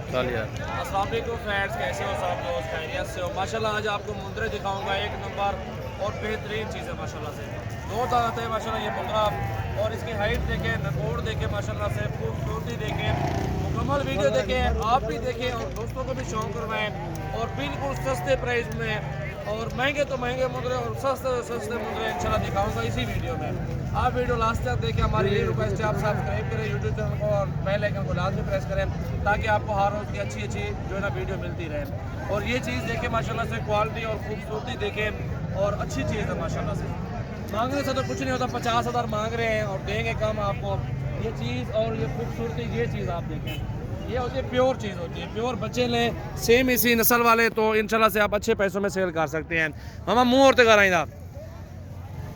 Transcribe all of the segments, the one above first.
अस्सलाम वालेकुम फ्रेंड्स, कैसे हो सब दोस्त? खैरियत से हो? माशाल्लाह आज आपको मुंदरे दिखाऊंगा, एक नंबर और बेहतरीन चीज़ है माशाल्लाह से। दो दांत है माशाल्लाह ये मुंदरा, और इसकी हाइट देखें, नकोड़ देखें माशाल्लाह से, खूबसूरती देखें। मुकम्मल वीडियो देखें, आप भी देखें और दोस्तों को भी शौक करवाएं। और बिल्कुल सस्ते प्राइस में, और महंगे तो महंगे मुंदरे और सस्ते तो सस्ते मुंदरे इंशाल्लाह दिखाऊंगा इसी वीडियो में। आप वीडियो लास्ट तक देखें। हमारी ये रिक्वेस्ट है, आप सब्सक्राइब करें यूट्यूब चैनल को और बेल आइकन को लाजमी प्रेस करें, ताकि आपको हर रोज़ की अच्छी अच्छी जो है ना वीडियो मिलती रहे। और ये चीज़ देखें माशाल्लाह से, क्वालिटी और खूबसूरती देखें, और अच्छी चीज़ है माशाल्लाह से। मांगने से तो कुछ नहीं होता, 50,000 मांग रहे हैं और देंगे कम आपको। ये चीज़ और ये खूबसूरती, ये चीज़ आप देखें, ये होती है प्योर चीज़ होती है। प्योर बच्चे लें सेम इसी नस्ल वाले, तो इंशाल्लाह से आप अच्छे पैसों में सेल कर सकते हैं। मामा मुँह और तक आइंदा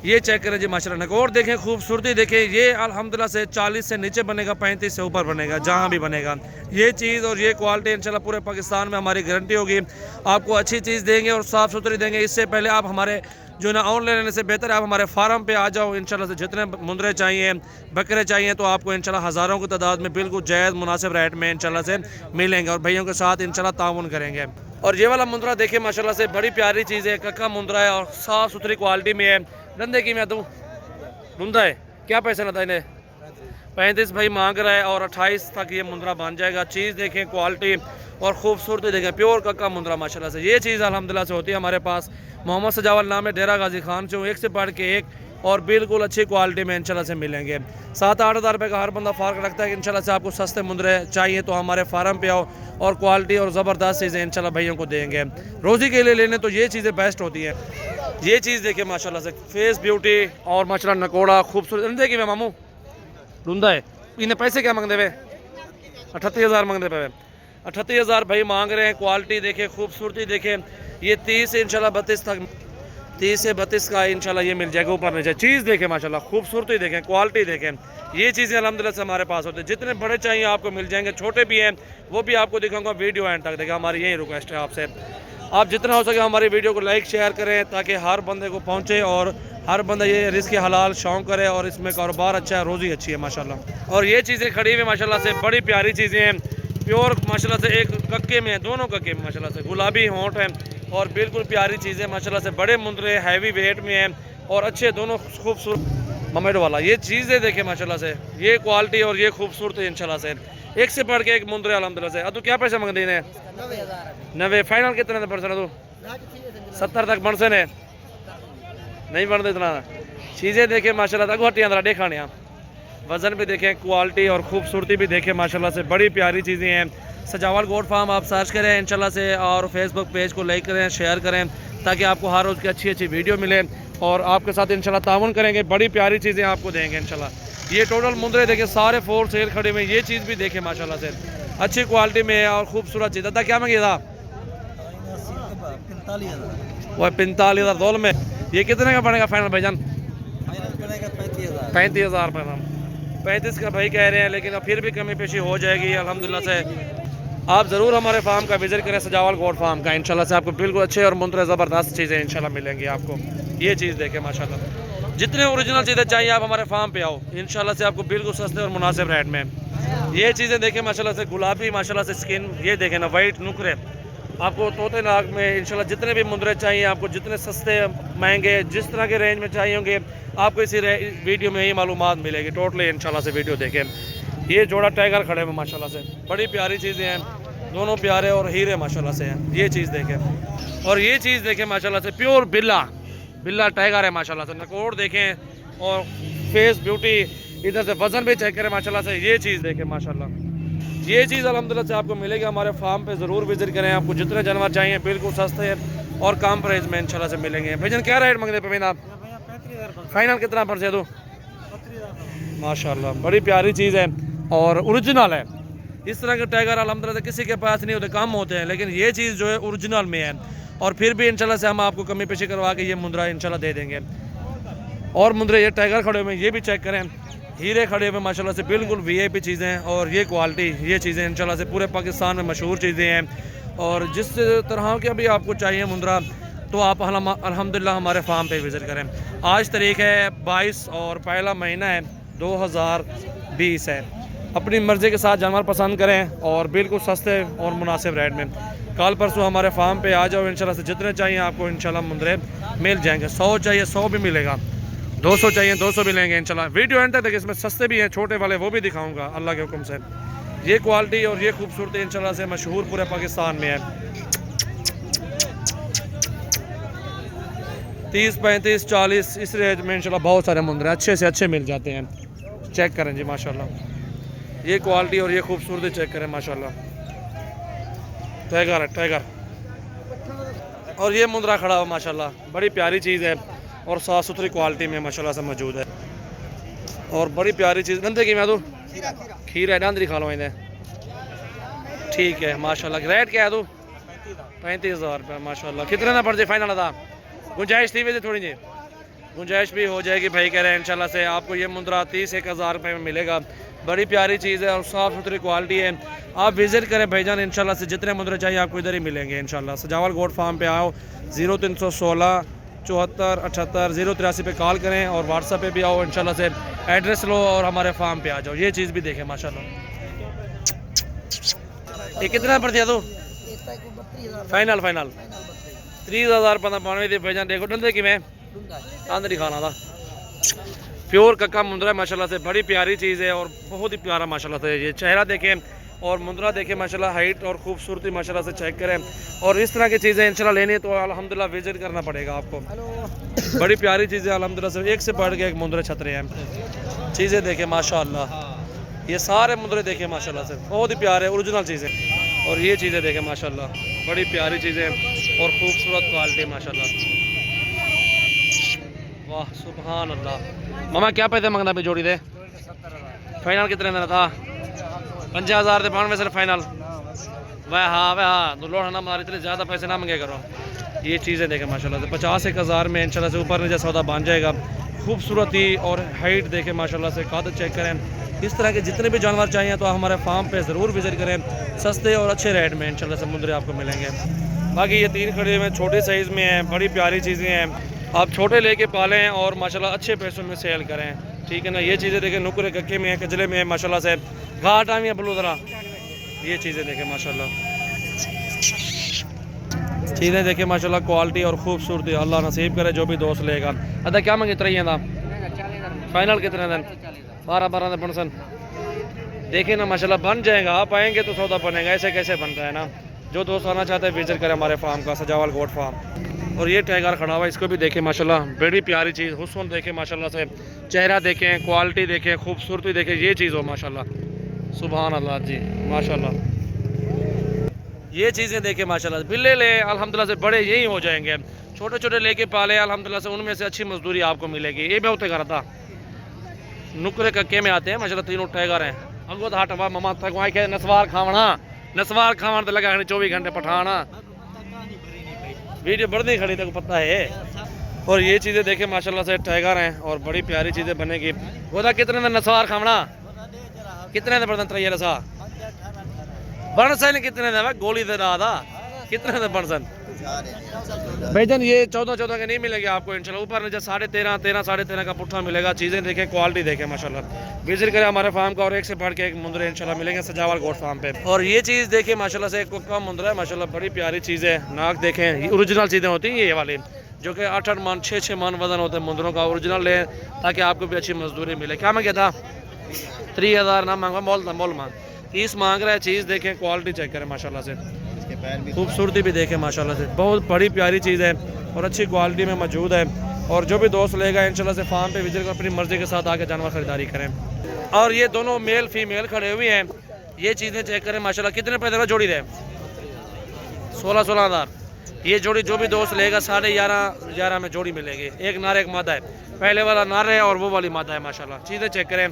ये चेक करें जी माशाल्लाह, नकोड़ देखें, खूबसूरती देखें। ये अल्हम्दुलिल्लाह से 40 से नीचे बनेगा, 35 से ऊपर बनेगा, जहाँ भी बनेगा। ये चीज़ और ये क्वालिटी इंशाल्लाह पूरे पाकिस्तान में हमारी गारंटी होगी। आपको अच्छी चीज़ देंगे और साफ़ सुथरी देंगे। इससे पहले आप हमारे जो ना ऑनलाइन लेने से बेहतर है आप हमारे फार्म पे आ जाओ। इंशाल्लाह से जितने मुंदरे चाहिए, बकरे चाहिए, तो आपको इंशाल्लाह हज़ारों की तादाद में बिल्कुल जायज़ मुनासिब रेट में इंशाल्लाह से मिलेंगे, और भैयों के साथ इंशाल्लाह ताउन करेंगे। और ये वाला मुंदरा देखिए माशाल्लाह से, बड़ी प्यारी चीज़ है, कक्का मुंदरा है और साफ़ सुथरी क्वालिटी में है। धंधे की मैं दूँ धुंधा है, क्या पैसा ना था इन्हें? 35 भाई मांग रहा है, और 28 तक ये मुंदरा बन जाएगा। चीज़ देखें, क्वालिटी और खूबसूरती देखें, प्योर कक्का मुंदरा माशाल्लाह से। ये चीज़ अल्हम्दुलिल्लाह से होती है हमारे पास। मोहम्मद सजावल नाम है, डेरा गाजी खान से हूँ। एक से बढ़ के एक और बिल्कुल अच्छी क्वालिटी में इंशाल्लाह से मिलेंगे। 7-8 हज़ार रुपये का हर बंदा फ़र्क रखता है कि इंशाल्लाह से आपको सस्ते मुंदरे चाहिए तो हमारे फार्म पे आओ, और क्वालिटी और ज़बरदस्त चीज़ें इंशाल्लाह भैयों को देंगे। रोज़ी के लिए लेने तो ये चीज़ें बेस्ट होती हैं। ये चीज़ देखिए माशाल्लाह से, फेस ब्यूटी और माशाल्लाह नकोड़ा खूबसूरत। देखिए मैं मामू ढूंढा है, इन्हें पैसे क्या मांगते हुए? 38,000 मांगते पे, 38,000 भाई मांग रहे हैं। क्वालिटी देखें, खूबसूरती देखें। ये 30 से इंशाल्लाह 32 तक, 30 से 32 का इंशाल्लाह ये मिल जाएगा ऊपर नीचे। चीज़ देखें माशाल्लाह, खूबसूरती देखें, क्वालिटी देखें। ये चीज़ें अल्हम्दुलिल्लाह से हमारे पास होती है। जितने बड़े चाहिए आपको मिल जाएंगे, छोटे भी हैं वो भी आपको दिखाऊंगा। वीडियो एंड तक देखें। हमारी यही रिक्वेस्ट है आपसे, आप जितना हो सके हमारी वीडियो को लाइक शेयर करें, ताकि हर बंदे को पहुँचे और हर बंदा ये रिस्क हलाल शौक करे, और इसमें कारोबार अच्छा है, रोज़ी अच्छी है माशाल्लाह। और ये चीज़ें खड़ी हुई माशाल्लाह से, बड़ी प्यारी चीज़ें हैं, प्योर माशाल्लाह से। एक कक्के में है, दोनों कक्के में माशाल्लाह से, गुलाबी होंठ है, और बिल्कुल प्यारी चीज़ें माशाल्लाह से। बड़े मुंदरे हैवी वेट में हैं और अच्छे दोनों खूबसूरत ममेड वाला। ये चीज़ें देखें माशाल्लाह से, ये क्वालिटी और ये खूबसूरती इंशाल्लाह से। एक से बढ़ के एक मुंदरे अल्हम्दुलिल्लाह से। अब तो क्या पैसे मांगते हैं? 90। फाइनल कितने परसेंट? तू 70 तक बन से ने नहीं बनते इतना। चीज़ें देखें माशाल्लाह, तक हटिया अंदर देखाने, वज़न भी देखें, क्वालिटी और खूबसूरती भी देखें माशाल्लाह से। बड़ी प्यारी चीज़ें हैं। सजावल गोट फार्म आप सर्च करें इंशाल्लाह से, और फेसबुक पेज को लाइक करें, शेयर करें, ताकि आपको हर रोज़ की अच्छी अच्छी वीडियो मिले, और आपके साथ इंशाल्लाह ताउन करेंगे। बड़ी प्यारी चीज़ें आपको देंगे इंशाल्लाह। ये टोटल मुंदरे देखें, सारे 4 सेल खड़े हुए। ये चीज़ भी देखें माशाल्लाह से, अच्छी क्वालिटी में है और खूबसूरत चीज़। दादा क्या मांगे था? 45,000 दौल में। ये कितने का पड़ेगा फाइनल भाईजान? 35,000 रुपये। 35 का भाई कह रहे हैं, लेकिन अब फिर भी कमी पेशी हो जाएगी अल्हम्दुलिल्लाह से। आप ज़रूर हमारे फार्म का विजिट करें, सजावल गोट फार्म का। इंशाल्लाह से आपको बिल्कुल अच्छे और मुंदरे ज़बरदस्त चीज़ें इंशाल्लाह मिलेंगी आपको। ये चीज़ देखें माशाल्लाह, जितने ओरिजिनल चीज़ें चाहिए आप हमारे फार्म पे आओ, इंशाल्लाह से आपको बिल्कुल सस्ते और मुनासिब रेट में। ये चीज़ें देखें माशाल्लाह से, गुलाबी माशाल्लाह से स्किन, ये देखें ना, वाइट नुकरे आपको तोते नाग में। इंशाल्लाह जितने भी मुंदरे चाहिए आपको, जितने सस्ते महंगे जिस तरह के रेंज में चाहिए होंगे, आपको इसी वीडियो में ही मालूमात मिलेगी टोटली इंशाल्लाह से। वीडियो देखें। ये जोड़ा टाइगर खड़े हुए माशाल्लाह से, बड़ी प्यारी चीज़ें हैं, दोनों प्यारे और हीरे माशाल्लाह से हैं। ये चीज़ देखें, और ये चीज़ देखें माशाल्लाह से, प्योर बिल्ला टाइगर है माशाल्लाह से। नकोड़ देखें और फेस ब्यूटी, इधर से वज़न भी चेक करें माशाल्लाह से। ये चीज़ देखें माशाल्लाह, ये चीज़ अल्हम्दुलिल्लाह से आपको मिलेगी। हमारे फार्म पे ज़रूर विजिट करें। आपको जितने जानवर चाहिए बिल्कुल सस्ते और कम प्राइस में इंशाल्लाह से मिलेंगे। भाईजान क्या रेट मांगते पे आप? फाइनल कितना पर से? तो माशाल्लाह बड़ी प्यारी चीज़ है और ओरिजिनल है। इस तरह के टाइगर अल्हम्दुलिल्लाह से किसी के पास नहीं होते, कम होते हैं, लेकिन ये चीज़ जो है ओरिजिनल में है। और फिर भी इंशाल्लाह से हम आपको कमी पेशी करवा के ये मुंदरा इंशाल्लाह दे देंगे। और मुंदरे ये टाइगर खड़े हुए हैं, ये भी चेक करें, हीरे खड़े हुए माशाल्लाह से, बिल्कुल वीआईपी चीज़ें हैं। और ये क्वालिटी, ये चीज़ें इंशाल्लाह से पूरे पाकिस्तान में मशहूर चीज़ें हैं। और जिस तरह के भी आपको चाहिए मुंदरा, तो आप अल्हम्दुलिल्लाह हमारे फार्म पे विज़िट करें। आज तारीख़ है 22 और पहला महीना है 2020 है। अपनी मर्ज़ी के साथ जानवर पसंद करें और बिल्कुल सस्ते और मुनासिब रेट में। कल परसों हमारे फार्म पे आ जाओ, इंशाल्लाह से जितने चाहिए आपको इंशाल्लाह मुंदरे मिल जाएंगे। 100 चाहिए 100 भी मिलेगा, 200 चाहिए 200 भी लेंगे इंशाल्लाह। वीडियो एंड तक देखिए, इसमें सस्ते भी हैं छोटे वाले, वो भी दिखाऊंगा अल्लाह के हुक्म से। ये क्वालिटी और ये खूबसूरती इंशाल्लाह से मशहूर पूरे पाकिस्तान में है। 30 35 40 इस रेंज में इंशाल्लाह बहुत सारे मुंदरे अच्छे से अच्छे मिल जाते हैं। चेक करें जी माशाल्लाह, ये क्वालिटी और ये खूबसूरती चेक करें माशाल्लाह। टाइगर है टाइगर, और ये मुंदरा खड़ा हुआ माशाल्लाह, बड़ी प्यारी चीज़ है और साफ़ सुथरी क्वालिटी में माशाल्लाह से मौजूद है। और बड़ी प्यारी चीज़ गंदे की मैं तो खीर है डांदरी खा लो इन्हें। ठीक है माशाल्लाह। रेट क्या है तू? 35,000 रुपये माशाल्लाह। कितने ना पड़ जाए फाइनल था? गुंजाइश थी वैसे थोड़ी जी, गुंजाइश भी हो जाएगी भाई कह रहे हैं इंशाल्लाह से। आपको ये मुंदरा 31,000 रुपये में मिलेगा। बड़ी प्यारी चीज़ है और साफ़ सुथरी क्वालिटी है। आप विज़िट करें भाईजान, इंशाल्लाह से जितने मुंदरे चाहिए आपको इधर ही मिलेंगे इंशाल्लाह। सजावल गोट फार्म पे आओ, 0316 74 78 083 पे कॉल करें और व्हाट्सएप पे भी आओ इंशाल्लाह से। एड्रेस लो और हमारे फार्म पे आ जाओ। ये चीज़ भी देखें माशाल्लाह। ये कितना पड़ दिया तो फाइनल? फाइनल 30,000 पाने थे भाईजान। देखो डंदे की मैं आंदरी खाना था, प्योर कक्का मुंदरा माशाल्लाह से। बड़ी प्यारी चीज़ है और बहुत ही प्यारा माशाल्लाह से। ये चेहरा देखें और मुंदरा देखें माशाल्लाह, हाइट और खूबसूरती माशाल्लाह से चेक करें। और इस तरह की चीज़ें इंशाल्लाह लेनी है तो अल्हम्दुलिल्लाह विजिट करना पड़ेगा आपको। बड़ी प्यारी चीज़ें अल्हम्दुलिल्लाह से, एक से बढ़ के एक मुंदरे छतरे हैं। चीज़ें देखें माशाल्लाह, ये सारे मुंदरे देखें माशाल्लाह से, बहुत ही प्यारे ओरिजिनल चीज़ें। और ये चीज़ें देखें माशाल्लाह, बड़ी प्यारी चीज़ें और खूबसूरत क्वालिटी माशाल्लाह। वाह सुभान अल्लाह। मामा क्या पैसे मांगना पे जोड़ी दे? फाइनल कितने देना था? 50,000 पाउंड में फाइनल। वह हाँ तो लोड ना मार, इतने ज़्यादा पैसे ना मांगे करो। ये चीज़ें देखें माशाल्लाह से, 50,000 में इंशाल्लाह से ऊपर नीचे सौदा बन जाएगा। खूबसूरती और हाइट देखें माशाल्लाह से, काद चेक करें। इस तरह के जितने भी जानवर चाहिए तो हमारे फार्म पे ज़रूर विज़िट करें। सस्ते और अच्छे रेट में इंशाल्लाह से मुंदरे आपको मिलेंगे। बाकी ये 3 खड़े में छोटे साइज़ में हैं, बड़ी प्यारी चीज़ें हैं। आप छोटे लेके पालें और माशाल्लाह अच्छे पैसों में सेल करें, ठीक है ना। ये चीज़ें देखें नुकरे कक्के में, कजले में माशाल्लाह से, घाट आमी है बलूदरा। ये चीज़ें देखें माशाल्लाह, चीज़ें देखें माशाल्लाह, क्वालिटी और खूबसूरती। अल्लाह नसीब करे जो भी दोस्त लेगा। अदा क्या मांगे तरह था? फाइनल कितने दिन? 12 दिन सन। देखें ना माशाल्लाह बन जाएगा। आप आएंगे तो सौदा बनेगा, ऐसे कैसे बनता है ना। जो दोस्त आना चाहते हैं विजिट करें हमारे फार्म का, सजावल गोट फार्म। और ये टाइगर खड़ा हुआ है, इसको भी देखें माशाल्लाह, बड़ी प्यारी चीज़। हुस्न देखें माशाल्लाह से, चेहरा देखें, क्वालिटी देखें, खूबसूरती देखें। ये चीज़ हो माशाल्लाह, सुभान अल्लाह जी माशाल्लाह। ये चीज़ें देखें माशाल्लाह। बिल्ले ले अल्हम्दुलिल्लाह से बड़े यही हो जाएंगे, छोटे छोटे लेके पाले अल्हम्दुलिल्लाह से, उनमें से अच्छी मजदूरी आपको मिलेगी। ये बहुत करा था, नुकरे कक्के में आते हैं माशाल्लाह। तीनों टाइगर हैं। अंगो तो हटवा ममा तक वहाँ के नसवार खावना तो लगा 24 घंटे पठाना। वीडियो बढ़ नहीं खड़ी तक पता है। और ये चीज़ें देखें माशाल्लाह से, टाइगर हैं और बड़ी प्यारी चीज़ें बनेगी। वो था कितने दिन नसवार खावना? कितने दिन बर्तन तरह रसा बनसन? कितने दिन गोली दे रहा था? कितने दिन बनसन भाईजान? ये 14 के नहीं मिलेगी आपको इंशाल्लाह। ऊपर नीचे 13.5 13.5 का पुट्ठा मिलेगा। चीज़ें देखें, क्वालिटी देखें माशाल्लाह। विजिट करें हमारे फार्म का और एक से बढ़ के एक मुंदरे इंशाल्लाह मिलेंगे सजावल गोट फार्म पे। और ये चीज़ देखें माशाल्लाह से, एक कुक्का मुंदरा है माशाल्लाह, बड़ी प्यारी चीज़ है। नाक देखें, ओरिजिनल चीज़ें होती हैं ये वाली, जो कि 8-8 मन 6-6 मन वजन होता है मुंदरों का। ओरिजिनल लें ताकि आपको भी अच्छी मजदूरी मिले। क्या मांगा था? 3,000 ना मांगा, मोल मांग 30 मांग रहा है। चीज़ देखें, क्वालिटी चेक करें माशाल्लाह से, खूबसूरती भी देखें माशाल्लाह से। बहुत बड़ी प्यारी चीज़ है और अच्छी क्वालिटी में मौजूद है। और जो भी दोस्त लेगा इंशाल्लाह से फार्म पे विजिट कर अपनी मर्ज़ी के साथ आके जानवर खरीदारी करें। और ये दोनों मेल फीमेल खड़े हुए हैं। ये चीज़ें चेक करें माशाल्लाह। कितने पैसे जोड़ी रहे? 16,000। ये जोड़ी जो भी दोस्त लेगा 11.5 में जोड़ी मिलेगी। एक नार एक मादा है, पहले वाला नार है और वो वाली मादा है माशाल्लाह। चीज़ें चेक करें।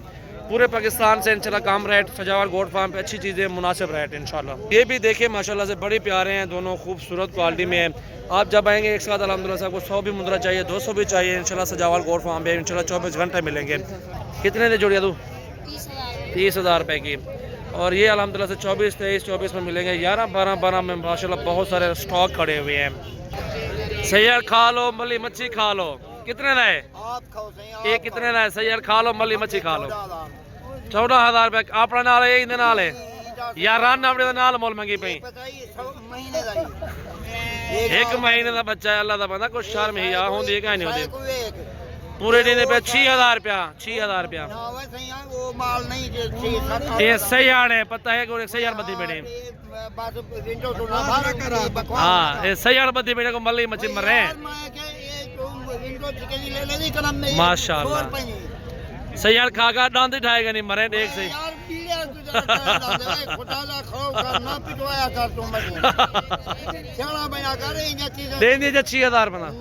पूरे पाकिस्तान से इंशाल्लाह कम रेट सजावल गोट फार्म पे अच्छी चीज़ें मुनासिब रेट इंशाल्लाह। ये भी देखिए माशाल्लाह से, बड़े प्यारे हैं दोनों, खूबसूरत क्वालिटी में है। आप जब आएंगे एक साथ अल्हम्दुलिल्लाह से आपको 100 भी मुंदरा चाहिए, 200 भी चाहिए इंशाल्लाह सजावल गोट फार्म पे इंशाल्लाह 24 घंटे मिलेंगे। कितने दे जोड़िया तू? 30,000 रुपये की। और ये अल्हम्दुलिल्लाह से 24, 23, 24 में मिलेंगे। 11, 12 में माशाल्लाह बहुत सारे स्टॉक खड़े हुए हैं। सैयद खा लो, मली मच्छी खा लो। कितने का है ये? कितने का है? सैयद खा लो, मली मच्छी खा लो। 14,000 रुपये अपना नाल है इंदे नाल है या रन अपने दे नाल मोल मंगी पई एक महीने का बच्चा है अल्लाह दा बंदा कुछ शर्म ही आ होंदी है नहीं होंदी पूरे दिन पे 6,000 रुपया 6,000 रुपया ये सही आड़ है पता है कि सही आड़ बद्दी बेटे हाँ ये सही आड़ बद्दी बेटे को मल्ली मच्छी मर रहे हैं माशाल्लाह सही आड़ खा खा दांत उठाएगा नहीं मरे देख से दे दीजिए 6,000 बना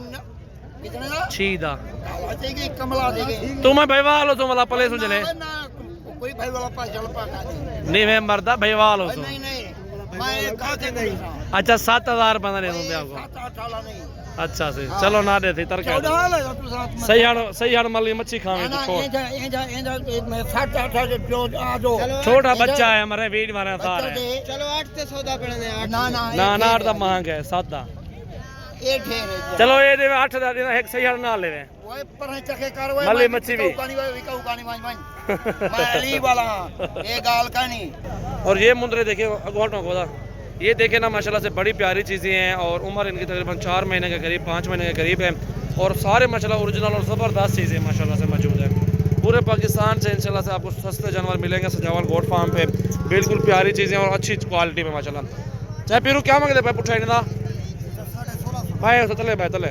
6 दा तुम्हें भाईवाल हो तुम पले सुझने नहीं मैं मरदा भाईवाल हो अच्छा 7,000 बना नहीं दूंगे आपको अच्छा से चलो ना देते तरका सही हड़ मल्ली मच्छी खावे तो छोटा बच्चा है हमारे वीड मारे सारे चलो 8 से सौदा पड़ने ना 8 दा महंग है 7 दा चलो ये दे 8 दा देना एक सही हड़ ना ले ओए पर चखे कारवाई मल्ली मच्छी भी अली वाला ये गाल का नहीं और ये मुंदरे देखिए अगवाटों को ये देखे ना माशाल्लाह से बड़ी प्यारी चीज़ें हैं और उम्र इनकी तकरीबन 4 महीने के करीब 5 महीने के करीब है और सारे माशाल्लाह ओरिजिनल और ज़बरदस्त चीज़ें माशाल्लाह से मौजूद है पूरे पाकिस्तान से इंशाल्लाह से आपको सस्ते जानवर मिलेंगे सजावल गोट फार्म पे बिल्कुल प्यारी चीज़ें और अच्छी क्वालिटी में माशाल्लाह चाहे पीरू क्या मांगते भाई पुठाई ना भाई तले भाई तले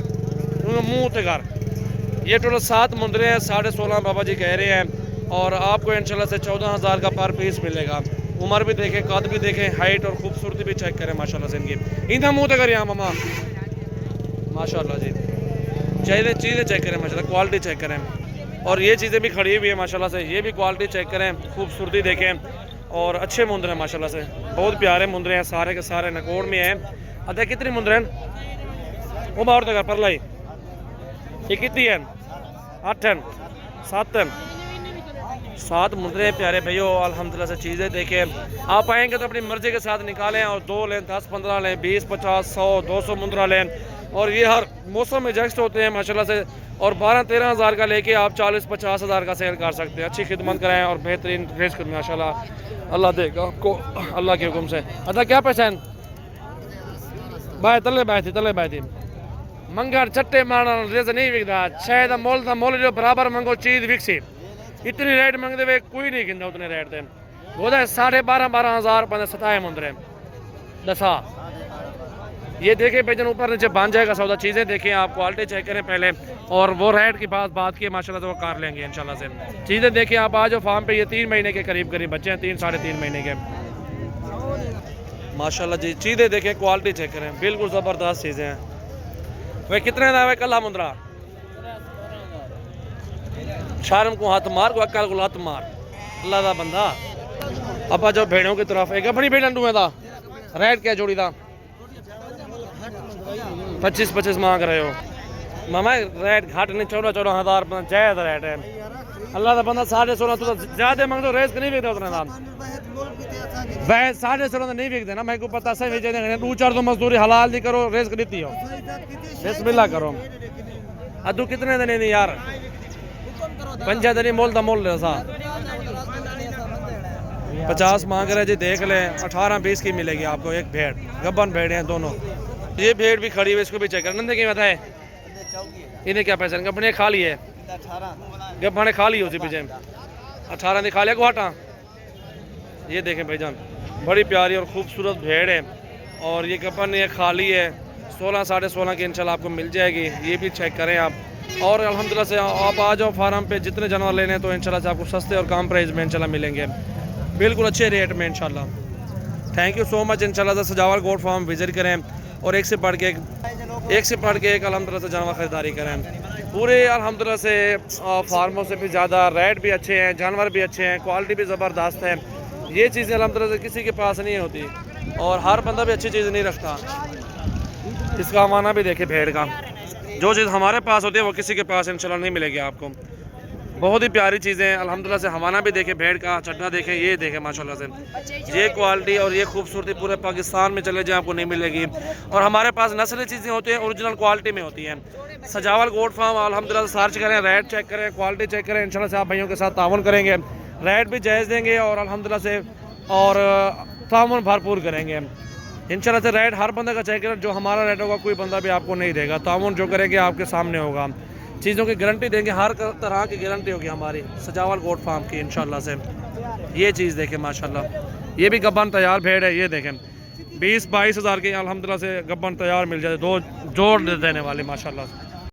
मुँह ते घर ये टोटल 7 मुंदरे हैं 16.5 बाबा जी कह रहे हैं और आपको इंशाल्लाह से 14,000 का पर पीस मिलेगा उम्र भी देखें कद भी देखें हाइट और खूबसूरती भी चेक करें माशाल्लाह से इनकी इनका मुँह तक यहाँ मामा माशाल्लाह जी चाहिए चीज़ें चेक करें माशाल्लाह क्वालिटी चेक करें और ये चीज़ें भी खड़ी हुई है माशाल्लाह से ये भी क्वालिटी चेक करें खूबसूरती देखें और अच्छे मुंदरे हैं माशाल्लाह से बहुत प्यारे मुंदरे हैं सारे के सारे नकोड़ में हैं अरे कितनी मुंदरे हैं वो बाहर तक पर लाई ये कितनी है 8 7 मुंदरे प्यारे भैया अल्हम्दुलिल्लाह से चीज़ें देखें आप आएंगे तो अपनी मर्जी के साथ निकालें और 2 लें 10 15 लें 20 50 100 200 मुंदरा लें और ये हर मौसम में एडजस्ट होते हैं माशाल्लाह से और 12-13 हज़ार का लेके आप 40-50 हज़ार का सेल कर सकते हैं अच्छी खिदमत कराएं और बेहतरीन रिस्क माशाल्लाह अल्लाह देगा आपको अल्लाह के हुक्म से अच्छा क्या पहचान भाई तले थी मंगड़ चट्टे मारना रेज नहीं विकता शायद मोल जो बराबर मंगो चीज़ विकसी इतनी रेट मंगते हुए कोई नहीं गिनता उतने रेट थे वो 12,500 हज़ार 27 मुंदरे दसा ये देखें बेचन ऊपर नीचे बांध जाएगा सौदा चीज़ें देखें आप क्वालिटी चेक करें पहले और वो रेट की बात की माशाल्लाह से वो कर लेंगे इंशाल्लाह से चीज़ें देखें आप आज फार्म पे ये 3 महीने के करीब बच्चे हैं 3-3.5 महीने के माशाल्लाह जी चीज़ें देखें क्वालिटी चेक करें बिल्कुल ज़बरदस्त चीज़ें हैं वह कितने का है कल्ला मुंदरा शारम को हाथ मार को अक्ल को हाथ मार अल्लाह दा बंदा अब जो भेड़ों की तरफ एक अपनी भेड़ अंडू में था रेट क्या जोड़ी था 25 मांग रहे हो मामा रेट घाट नहीं 14 हज़ार जायद रेट है अल्लाह का बंदा 16.5 तो ज्यादा मांग दो रेस नहीं बिकता उतना दाम वह 16.5 नहीं बिकते ना मैं को पता सही 2-4 तो मजदूरी हलाल दी करो रेस खरीदती हो बिस्मिल्लाह करो अदू कितने दिन नहीं यार 5 दिन मोल दा मोल रहा 50 मांग रहे जी देख लें 18-20 की मिलेगी आपको एक भेड़ गब्बन भेड़ हैं दोनों ये भेड़ भी खड़ी हुई इसको भी चेक कर नंदे की बताए इन्हें क्या पैसा गब्बने खा लिए गब्बने खा ली उसी पीछे 18 ने खा लिया गुहाटा ये देखें भाईजान बड़ी प्यारी और खूबसूरत भेड़ है और ये गब्बन ये खाली है 16-16.5 की इंशाल्लाह आपको मिल जाएगी ये भी चेक करें आप और अल्हम्दुलिल्लाह से आप आ जाओ फार्म पे जितने जानवर लेने हैं तो इंशाल्लाह से आपको सस्ते और कम प्राइस में इंशाल्लाह मिलेंगे बिल्कुल अच्छे रेट में इंशाल्लाह थैंक यू सो मच इंशाल्लाह से सजावल गोट फार्म विजिट करें और एक से बढ़ के एक अल्हम्दुलिल्लाह से जानवर ख़रीदारी करें पूरे अल्हम्दुलिल्लाह से फार्मों से भी ज़्यादा रेट भी अच्छे हैं जानवर भी अच्छे हैं क्वालिटी भी ज़बरदस्त है ये चीज़ें अल्हम्दुलिल्लाह से किसी के पास नहीं होती और हर बंदा भी अच्छी चीज़ नहीं रखता इसका हवाना भी देखे भेड़ का जो चीज़ हमारे पास होती है वो किसी के पास इंशाल्लाह नहीं मिलेगी आपको बहुत ही प्यारी चीज़ें अल्हम्दुलिल्लाह से हवाना भी देखें भेड़ का चड्डा देखें ये देखें माशाल्लाह से ये क्वालिटी और ये खूबसूरती पूरे पाकिस्तान में चले जाए आपको नहीं मिलेगी और हमारे पास नस्ली चीज़ें होती हैं ओरिजिनल क्वालिटी में होती हैं सजावल गोट फार्म अल्हम्दुलिल्लाह सर्च करें रेट चेक करें क्वालिटी चेक करें इंशाल्लाह से आप भाइयों के साथ तावन करेंगे रेट भी जायज़ देंगे और अल्हम्दुलिल्लाह से और तामुन भरपूर करेंगे इंशाल्लाह से। रेट हर बंदा का चेक करें, जो हमारा रेट होगा कोई बंदा भी आपको नहीं देगा। तामुन जो करेंगे आपके सामने होगा, चीज़ों की गारंटी देंगे, हर तरह की गारंटी होगी हमारी सजावल गोट फार्म की इंशाल्लाह से। ये चीज़ देखें माशाल्लाह, ये भी गब्बन तैयार भेड़ है, ये देखें 20-22 हज़ार की अल्हम्दुलिल्लाह से गब्बन तैयार मिल जाए, 2 जोड़ देने वाले माशाल्लाह।